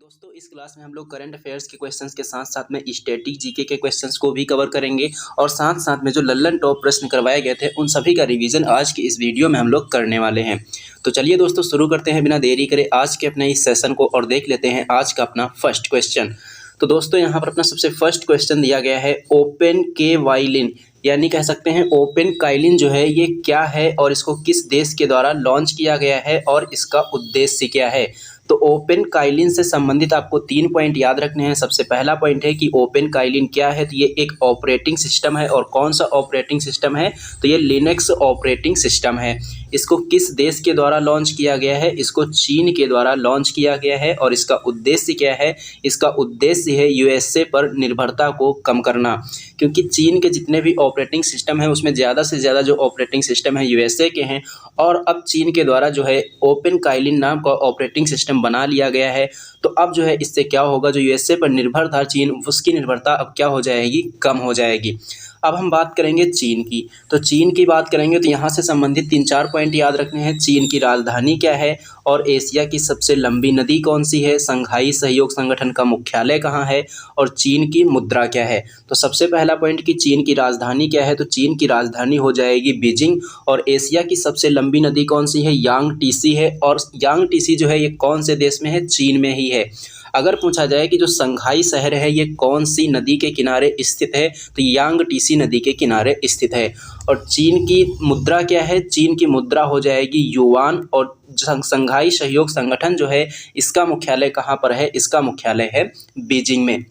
दोस्तों इस क्लास में हम लोग करंट अफेयर्स के क्वेश्चंस के साथ साथ में स्टैटिक जीके के क्वेश्चंस को भी कवर करेंगे और साथ साथ में जो लल्लन टॉप प्रश्न करवाए गए थे उन सभी का रिवीजन आज की इस वीडियो में हम लोग करने वाले हैं। तो चलिए दोस्तों शुरू करते हैं बिना देरी करे आज के अपने इस सेशन को और देख लेते हैं आज का अपना फर्स्ट क्वेश्चन। तो दोस्तों यहाँ पर अपना सबसे फर्स्ट क्वेश्चन दिया गया है ओपन के वाइलिन यानी कह सकते हैं ओपन काइलिन जो है ये क्या है और इसको किस देश के द्वारा लॉन्च किया गया है और इसका उद्देश्य क्या है। तो ओपन काइलिन से संबंधित आपको 3 पॉइंट याद रखने हैं। सबसे पहला पॉइंट है कि ओपन काइलिन क्या है, तो ये एक ऑपरेटिंग सिस्टम है और कौन सा ऑपरेटिंग सिस्टम है, तो ये लिनक्स ऑपरेटिंग सिस्टम है। इसको किस देश के द्वारा लॉन्च किया गया है, इसको चीन के द्वारा लॉन्च किया गया है और इसका उद्देश्य क्या है, इसका उद्देश्य है यूएसए पर निर्भरता को कम करना, क्योंकि चीन के जितने भी ऑपरेटिंग सिस्टम है उसमें ज़्यादा से ज़्यादा जो ऑपरेटिंग सिस्टम है यूएसए के हैं और अब चीन के द्वारा जो है ओपन काइलिन नाम का ऑपरेटिंग सिस्टम बना लिया गया है। तो अब जो है इससे क्या होगा, जो यूएसए पर निर्भर था चीन, उसकी निर्भरता अब क्या हो जाएगी, कम हो जाएगी। अब हम बात करेंगे चीन की, तो चीन की बात करेंगे तो यहाँ से संबंधित 3-4 पॉइंट याद रखने हैं। चीन की राजधानी क्या है और एशिया की सबसे लंबी नदी कौन सी है, संघाई सहयोग संगठन का मुख्यालय कहाँ है और चीन की मुद्रा क्या है। तो सबसे पहला पॉइंट कि चीन की राजधानी क्या है, तो चीन की राजधानी हो जाएगी बीजिंग और एशिया की सबसे लंबी नदी कौन सी है, यांगटीसी है और यांगटीसी जो है ये कौन से देश में है, चीन में ही है। अगर पूछा जाए कि जो संघाई शहर है ये कौन सी नदी के किनारे स्थित है, तो यांगटीसी नदी के किनारे स्थित है। और चीन की मुद्रा क्या है, चीन की मुद्रा हो जाएगी युआन और संघाई सहयोग संगठन जो है इसका मुख्यालय कहाँ पर है, इसका मुख्यालय है बीजिंग में।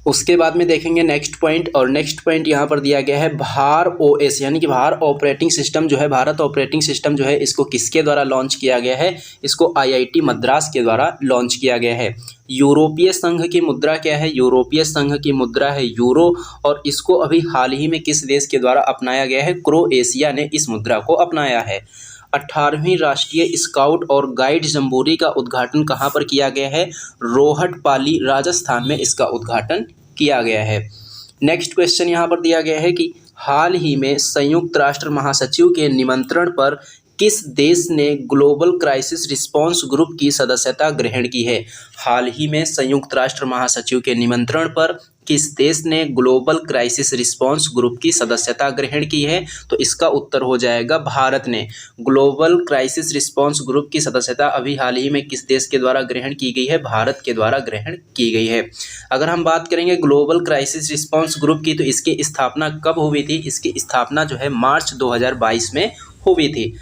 उसके बाद में देखेंगे नेक्स्ट पॉइंट और नेक्स्ट पॉइंट यहाँ पर दिया गया है भार ओएस यानी कि भार ऑपरेटिंग सिस्टम जो है, भारत ऑपरेटिंग सिस्टम जो है इसको किसके द्वारा लॉन्च किया गया है, इसको आईआईटी मद्रास के द्वारा लॉन्च किया गया है। यूरोपीय संघ की मुद्रा क्या है, यूरोपीय संघ की मुद्रा है यूरो और इसको अभी हाल ही में किस देश के द्वारा अपनाया गया है, क्रोएशिया ने इस मुद्रा को अपनाया है। 18वीं राष्ट्रीय स्काउट और गाइड जम्बोरी का उद्घाटन कहाँ पर किया गया है, रोहटपाली राजस्थान में इसका उद्घाटन किया गया है। नेक्स्ट क्वेश्चन यहाँ पर दिया गया है कि हाल ही में संयुक्त राष्ट्र महासचिव के निमंत्रण पर किस देश ने ग्लोबल क्राइसिस रिस्पांस ग्रुप की सदस्यता ग्रहण की है। हाल ही में संयुक्त राष्ट्र महासचिव के निमंत्रण पर किस देश ने ग्लोबल क्राइसिस रिस्पांस ग्रुप की सदस्यता ग्रहण की है, तो इसका उत्तर हो जाएगा भारत ने। ग्लोबल क्राइसिस रिस्पांस ग्रुप की सदस्यता अभी हाल ही में किस देश के द्वारा ग्रहण की गई है, भारत के द्वारा ग्रहण की गई है। अगर हम बात करेंगे ग्लोबल क्राइसिस रिस्पांस ग्रुप की, तो इसकी स्थापना कब हुई थी, इसकी स्थापना जो है मार्च 2022 में हुई थी।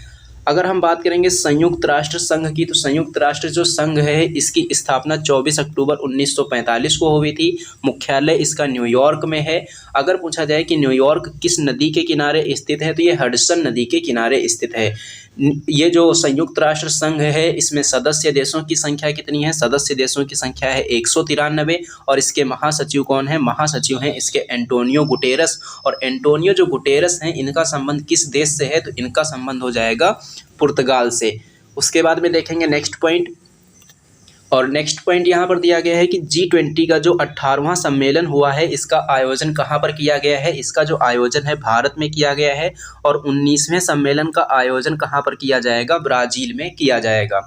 अगर हम बात करेंगे संयुक्त राष्ट्र संघ की, तो संयुक्त राष्ट्र जो संघ है इसकी स्थापना 24 अक्टूबर 1945 को हुई थी। मुख्यालय इसका न्यूयॉर्क में है। अगर पूछा जाए कि न्यूयॉर्क किस नदी के किनारे स्थित है, तो ये हडसन नदी के किनारे स्थित है। ये जो संयुक्त राष्ट्र संघ है इसमें सदस्य देशों की संख्या कितनी है, सदस्य देशों की संख्या है 193 और इसके महासचिव कौन है, महासचिव हैं इसके एंटोनियो गुटेरस और एंटोनियो जो गुटेरस हैं इनका संबंध किस देश से है, तो इनका संबंध हो जाएगा पुर्तगाल से। उसके बाद में देखेंगे नेक्स्ट पॉइंट और नेक्स्ट पॉइंट यहाँ पर दिया गया है कि G20 का जो 18वां सम्मेलन हुआ है इसका आयोजन कहाँ पर किया गया है, इसका जो आयोजन है भारत में किया गया है और 19वें सम्मेलन का आयोजन कहाँ पर किया जाएगा, ब्राज़ील में किया जाएगा।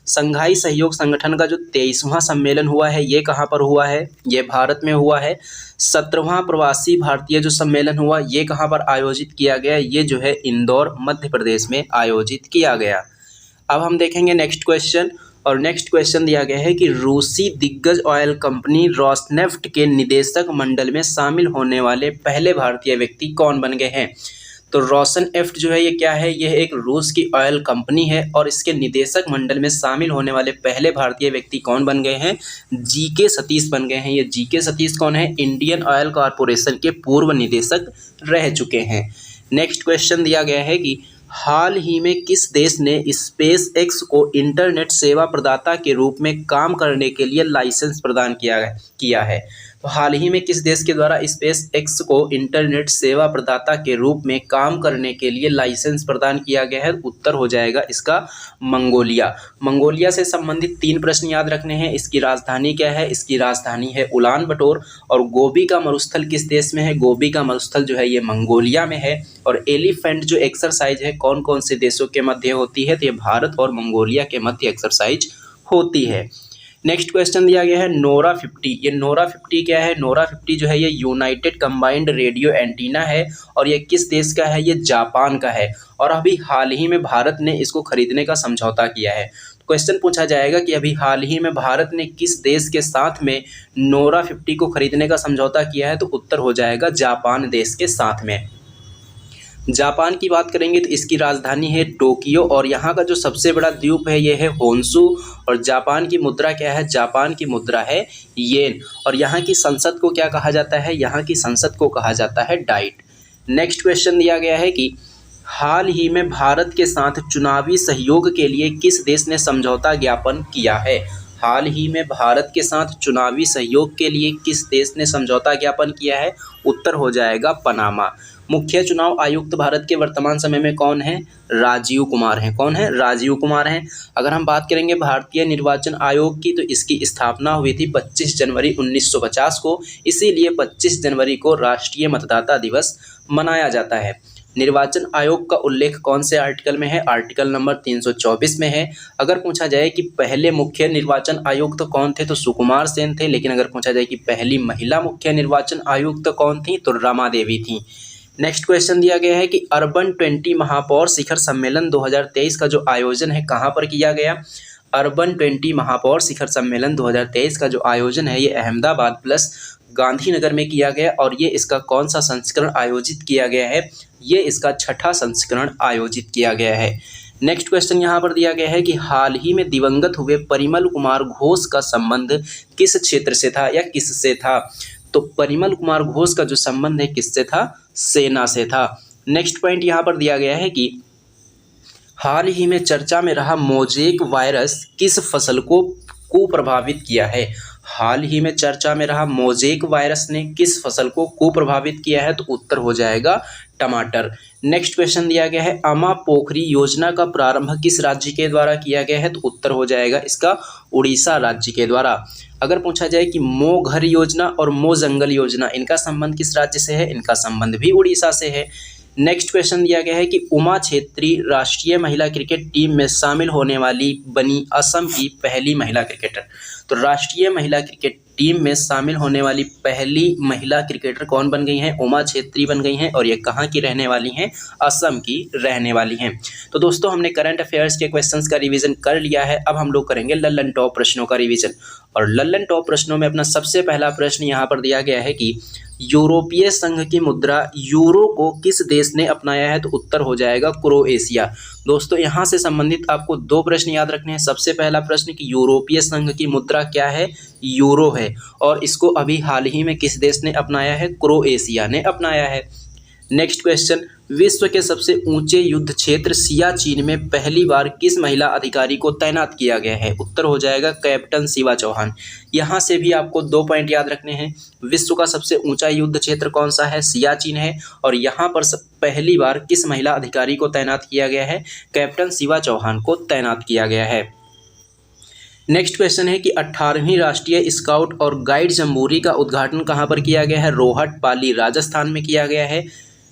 संघाई सहयोग संगठन का जो 23वां सम्मेलन हुआ है ये कहाँ पर हुआ है, ये भारत में हुआ है। 17वां प्रवासी भारतीय जो सम्मेलन हुआ ये कहाँ पर आयोजित किया गया, ये जो है इंदौर मध्य प्रदेश में आयोजित किया गया। अब हम देखेंगे नेक्स्ट क्वेश्चन और नेक्स्ट क्वेश्चन दिया गया है कि रूसी दिग्गज ऑयल कंपनी रोसनेफ्ट के निदेशक मंडल में शामिल होने वाले पहले भारतीय व्यक्ति कौन बन गए हैं। तो रोसनेफ्ट जो है ये क्या है, यह एक रूस की ऑयल कंपनी है और इसके निदेशक मंडल में शामिल होने वाले पहले भारतीय व्यक्ति कौन बन गए हैं, जीके सतीश बन गए हैं। ये जीके सतीश कौन है, इंडियन ऑयल कॉरपोरेशन के पूर्व निदेशक रह चुके हैं। नेक्स्ट क्वेश्चन दिया गया है कि हाल ही में किस देश ने स्पेस एक्स को इंटरनेट सेवा प्रदाता के रूप में काम करने के लिए लाइसेंस प्रदान किया है। तो हाल ही में किस देश के द्वारा स्पेस एक्स को इंटरनेट सेवा प्रदाता के रूप में काम करने के लिए लाइसेंस प्रदान किया गया है, उत्तर हो जाएगा इसका मंगोलिया। मंगोलिया से संबंधित 3 प्रश्न याद रखने हैं। इसकी राजधानी क्या है, इसकी राजधानी है उलान बटोर और गोबी का मरुस्थल किस देश में है, गोबी का मरुस्थल जो है ये मंगोलिया में है। और एलिफेंट जो एक्सरसाइज है कौन कौन से देशों के मध्य होती है, तो ये भारत और मंगोलिया के मध्य एक्सरसाइज होती है। नेक्स्ट क्वेश्चन दिया गया है नोरा 50। ये नोरा 50 क्या है? नोरा 50 जो है ये यूनाइटेड कंबाइंड रेडियो एंटीना है और ये किस देश का है? ये जापान का है और अभी हाल ही में भारत ने इसको खरीदने का समझौता किया है। क्वेश्चन पूछा जाएगा कि अभी हाल ही में भारत ने किस देश के साथ में नोरा 50 को खरीदने का समझौता किया है? तो उत्तर हो जाएगा जापान देश के साथ में। जापान की बात करेंगे तो इसकी राजधानी है टोक्यो और यहाँ का जो सबसे बड़ा द्वीप है ये है होन्शु और जापान की मुद्रा क्या है? जापान की मुद्रा है येन और यहाँ की संसद को क्या कहा जाता है? यहाँ की संसद को कहा जाता है डाइट। नेक्स्ट क्वेश्चन दिया गया है कि हाल ही में भारत के साथ चुनावी सहयोग के लिए किस देश ने समझौता ज्ञापन किया है? हाल ही में भारत के साथ चुनावी सहयोग के लिए किस देश ने समझौता ज्ञापन किया है? उत्तर हो जाएगा पनामा। मुख्य चुनाव आयुक्त भारत के वर्तमान समय में कौन है? राजीव कुमार हैं। कौन है? राजीव कुमार हैं। अगर हम बात करेंगे भारतीय निर्वाचन आयोग की तो इसकी स्थापना हुई थी 25 जनवरी 1950 को, इसीलिए 25 जनवरी को राष्ट्रीय मतदाता दिवस मनाया जाता है। निर्वाचन आयोग का उल्लेख कौन से आर्टिकल में है? आर्टिकल नंबर 324 में है। अगर पूछा जाए कि पहले मुख्य निर्वाचन आयुक्त कौन थे तो सुकुमार सेन थे, लेकिन अगर पूछा जाए कि पहली महिला मुख्य निर्वाचन आयुक्त कौन थी तो रमा देवी थी। नेक्स्ट क्वेश्चन दिया गया है कि अर्बन 20 महापौर शिखर सम्मेलन 2023 का जो आयोजन है कहाँ पर किया गया? अर्बन 20 महापौर शिखर सम्मेलन 2023 का जो आयोजन है ये अहमदाबाद प्लस गांधीनगर में किया गया और ये इसका कौन सा संस्करण आयोजित किया गया है? ये इसका 6ठा संस्करण आयोजित किया गया है। नेक्स्ट क्वेश्चन यहाँ पर दिया गया है कि हाल ही में दिवंगत हुए परिमल कुमार घोष का संबंध किस क्षेत्र से था या किससे था? तो परिमल कुमार घोष का जो संबंध है किससे था? सेना से था। नेक्स्ट पॉइंट यहाँ पर दिया गया है कि हाल ही में चर्चा में रहा मोज़ेक वायरस किस फसल को कुप्रभावित किया है? हाल ही में चर्चा में रहा मोज़ेक वायरस ने किस फसल को कुप्रभावित किया है? तो उत्तर हो जाएगा टमाटर। नेक्स्ट क्वेश्चन दिया गया है अमा पोखरी योजना का प्रारंभ किस राज्य के द्वारा किया गया है? तो उत्तर हो जाएगा इसका उड़ीसा राज्य के द्वारा। अगर पूछा जाए कि मो घर योजना और मो जंगल योजना इनका संबंध किस राज्य से है? इनका संबंध भी उड़ीसा से है। नेक्स्ट क्वेश्चन दिया गया है कि उमा छेत्री राष्ट्रीय महिला क्रिकेट टीम में शामिल होने वाली बनी असम की पहली महिला क्रिकेटर। तो राष्ट्रीय महिला क्रिकेट टीम में शामिल होने वाली पहली महिला क्रिकेटर कौन बन गई हैं? उमा छेत्री बन गई हैं और ये कहाँ की रहने वाली हैं? असम की रहने वाली हैं। तो दोस्तों हमने करंट अफेयर्स के क्वेश्चंस का रिवीजन कर लिया है। अब हम लोग करेंगे लल्लन टॉप प्रश्नों का रिवीजन और लल्लन टॉप प्रश्नों में अपना सबसे पहला प्रश्न यहाँ पर दिया गया है कि यूरोपीय संघ की मुद्रा यूरो को किस देश ने अपनाया है? तो उत्तर हो जाएगा क्रोएशिया। दोस्तों यहाँ से संबंधित आपको दो प्रश्न याद रखने हैं। सबसे पहला प्रश्न कि यूरोपीय संघ की मुद्रा क्या है? यूरो है और इसको अभी हाल ही में किस देश ने अपनाया है? क्रोएशिया ने अपनाया है। नेक्स्ट क्वेश्चन विश्व के सबसे ऊंचे युद्ध क्षेत्र सियाचिन में पहली बार किस महिला अधिकारी को तैनात किया गया है? उत्तर हो जाएगा कैप्टन शिवा चौहान। यहाँ से भी आपको दो पॉइंट याद रखने हैं। विश्व का सबसे ऊंचा युद्ध क्षेत्र कौन सा है? सियाचिन है और यहाँ पर पहली बार किस महिला अधिकारी को तैनात किया गया है? कैप्टन शिवा चौहान को तैनात किया गया है। नेक्स्ट क्वेश्चन है कि 18वीं राष्ट्रीय स्काउट और गाइड जम्बूरी का उद्घाटन कहाँ पर किया गया है? रोहट पाली राजस्थान में किया गया है।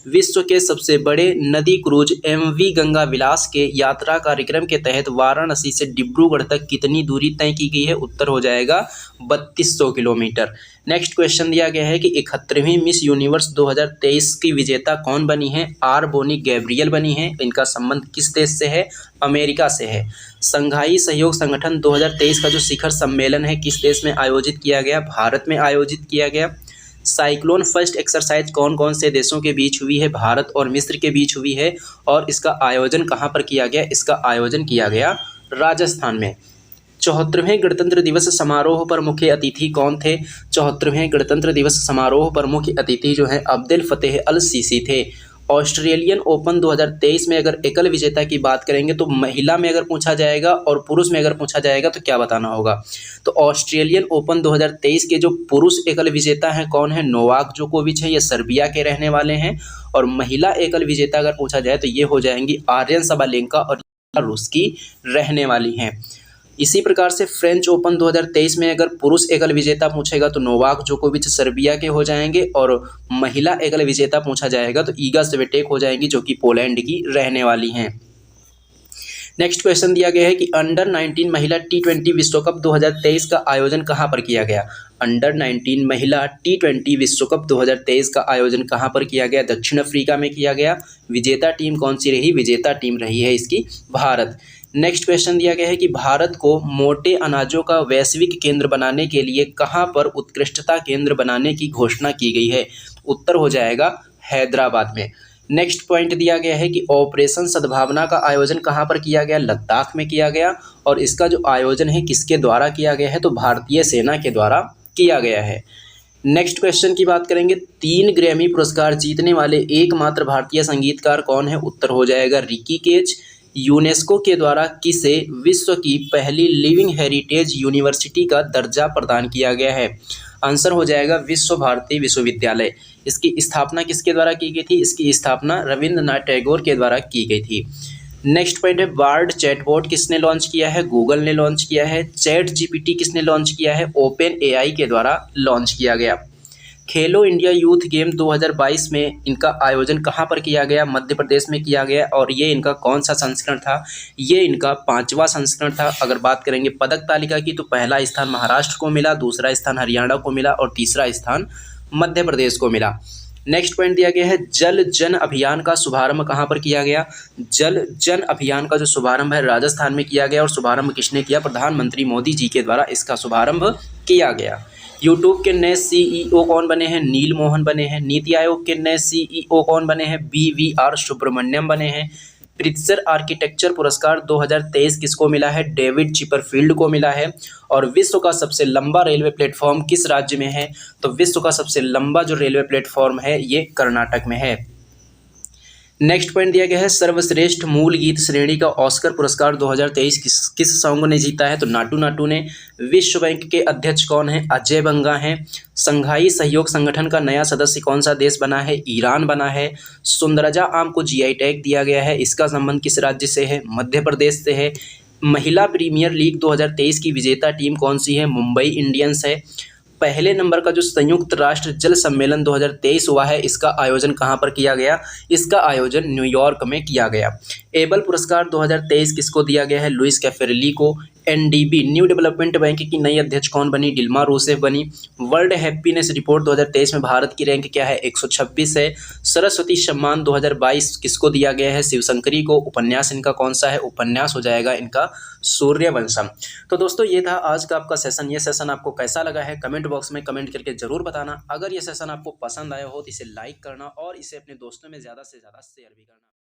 विश्व के सबसे बड़े नदी क्रूज MV गंगा विलास के यात्रा कार्यक्रम के तहत वाराणसी से डिब्रूगढ़ तक कितनी दूरी तय की गई है? उत्तर हो जाएगा 3200 किलोमीटर। नेक्स्ट क्वेश्चन दिया गया है कि 71वीं मिस यूनिवर्स 2023 की विजेता कौन बनी है? आर बोनी गैब्रियल बनी है। इनका संबंध किस देश से है? अमेरिका से है। संघाई सहयोग संगठन 2023 का जो शिखर सम्मेलन है किस देश में आयोजित किया गया? भारत में आयोजित किया गया। साइक्लोन फर्स्ट एक्सरसाइज कौन कौन से देशों के बीच हुई है? भारत और मिस्र के बीच हुई है और इसका आयोजन कहाँ पर किया गया? इसका आयोजन किया गया राजस्थान में। 74वें गणतंत्र दिवस समारोह पर मुख्य अतिथि कौन थे? 74वें गणतंत्र दिवस समारोह पर मुख्य अतिथि जो है अब्दुल फतेह अल सीसी थे। ऑस्ट्रेलियन ओपन 2023 में अगर एकल विजेता की बात करेंगे तो महिला में अगर पूछा जाएगा और पुरुष में अगर पूछा जाएगा तो क्या बताना होगा? तो ऑस्ट्रेलियन ओपन 2023 के जो पुरुष एकल विजेता हैं कौन है? नोवाक जोकोविच है, ये सर्बिया के रहने वाले हैं। और महिला एकल विजेता अगर पूछा जाए तो ये हो जाएंगी आर्यन सबालेंका और रूस की रहने वाली हैं। इसी प्रकार से फ्रेंच ओपन 2023 में अगर पुरुष एकल विजेता पूछेगा तो नोवाक जोकोविच सर्बिया के हो जाएंगे और महिला एकल विजेता पूछा जाएगा तो ईगा स्विएटेक हो जाएंगी जो कि पोलैंड की रहने वाली हैं। नेक्स्ट क्वेश्चन दिया गया है कि अंडर 19 महिला T20 विश्व कप 2023 का आयोजन कहाँ पर किया गया। अंडर 19 महिला T20 विश्व कप 2023 का आयोजन कहाँ पर किया गया। दक्षिण अफ्रीका में किया गया। विजेता टीम कौन सी रही। विजेता टीम रही है इसकी भारत। नेक्स्ट क्वेश्चन दिया गया है कि भारत को मोटे अनाजों का वैश्विक केंद्र बनाने के लिए कहाँ पर उत्कृष्टता केंद्र बनाने की घोषणा की गई है। उत्तर हो जाएगा हैदराबाद में। नेक्स्ट पॉइंट दिया गया है कि ऑपरेशन सद्भावना का आयोजन कहाँ पर किया गया। लद्दाख में किया गया। और इसका जो आयोजन है किसके द्वारा किया गया है, तो भारतीय सेना के द्वारा किया गया है। नेक्स्ट क्वेश्चन की बात करेंगे, 3 ग्रैमी पुरस्कार जीतने वाले एकमात्र भारतीय संगीतकार कौन है। उत्तर हो जाएगा रिकी केज। यूनेस्को के द्वारा किसे विश्व की पहली लिविंग हेरिटेज यूनिवर्सिटी का दर्जा प्रदान किया गया है। आंसर हो जाएगा विश्व भारती विश्वविद्यालय। इसकी स्थापना किसके द्वारा की गई थी। इसकी स्थापना रविंद्रनाथ टैगोर के द्वारा की गई थी। नेक्स्ट पॉइंट है, बार्ड चैटबॉट किसने लॉन्च किया है। गूगल ने लॉन्च किया है। चैट जीपीटी किसने लॉन्च किया है। ओपन एआई के द्वारा लॉन्च किया गया। खेलो इंडिया यूथ गेम 2022 में इनका आयोजन कहाँ पर किया गया। मध्य प्रदेश में किया गया। और ये इनका कौन सा संस्करण था। ये इनका 5वां संस्करण था। अगर बात करेंगे पदक तालिका की, तो पहला स्थान महाराष्ट्र को मिला, दूसरा स्थान हरियाणा को मिला और तीसरा स्थान मध्य प्रदेश को मिला। नेक्स्ट पॉइंट दिया गया है, जल जन अभियान का शुभारंभ कहाँ पर किया गया। जल जन अभियान का जो शुभारंभ है राजस्थान में किया गया। और शुभारंभ किसने किया। प्रधानमंत्री मोदी जी के द्वारा इसका शुभारंभ किया गया। यूट्यूब के नए सीईओ कौन बने हैं। नील मोहन बने हैं। नीति आयोग के नए सीईओ कौन बने हैं। BVR सुब्रमण्यम बने हैं। प्रित्जर आर्किटेक्चर पुरस्कार 2023 किसको मिला है। डेविड चिपरफील्ड को मिला है। और विश्व का सबसे लंबा रेलवे प्लेटफॉर्म किस राज्य में है। तो विश्व का सबसे लंबा जो रेलवे प्लेटफॉर्म है ये कर्नाटक में है। नेक्स्ट पॉइंट दिया गया है, सर्वश्रेष्ठ मूल गीत श्रेणी का ऑस्कर पुरस्कार 2023 किस सॉन्ग ने जीता है। तो नाटू नाटू ने। विश्व बैंक के अध्यक्ष कौन है। अजय बंगा हैं। संघाई सहयोग संगठन का नया सदस्य कौन सा देश बना है। ईरान बना है। सुंदरजा आम को GI टैग दिया गया है। इसका संबंध किस राज्य से है। मध्य प्रदेश से है। महिला प्रीमियर लीग 2023 की विजेता टीम कौन सी है। मुंबई इंडियंस है। पहले नंबर का जो संयुक्त राष्ट्र जल सम्मेलन 2023 हुआ है, इसका आयोजन कहाँ पर किया गया। इसका आयोजन न्यूयॉर्क में किया गया। एबल पुरस्कार 2023 किसको दिया गया है। लुइस कैफेरेली को। NDB न्यू डेवलपमेंट बैंक की नई अध्यक्ष कौन बनी। डिल्मा रूसेफ बनी। वर्ल्ड हैप्पीनेस रिपोर्ट 2023 में भारत की रैंक क्या है। 126 है। सरस्वती सम्मान 2022 किसको दिया गया है। शिवशंकरी को। उपन्यास इनका कौन सा है। उपन्यास हो जाएगा इनका सूर्यवंशम। तो दोस्तों ये था आज का आपका सेशन। ये सेशन आपको कैसा लगा है कमेंट बॉक्स में कमेंट करके जरूर बताना। अगर ये सेशन आपको पसंद आया हो तो इसे लाइक करना और इसे अपने दोस्तों में ज़्यादा से ज़्यादा शेयर भी करना।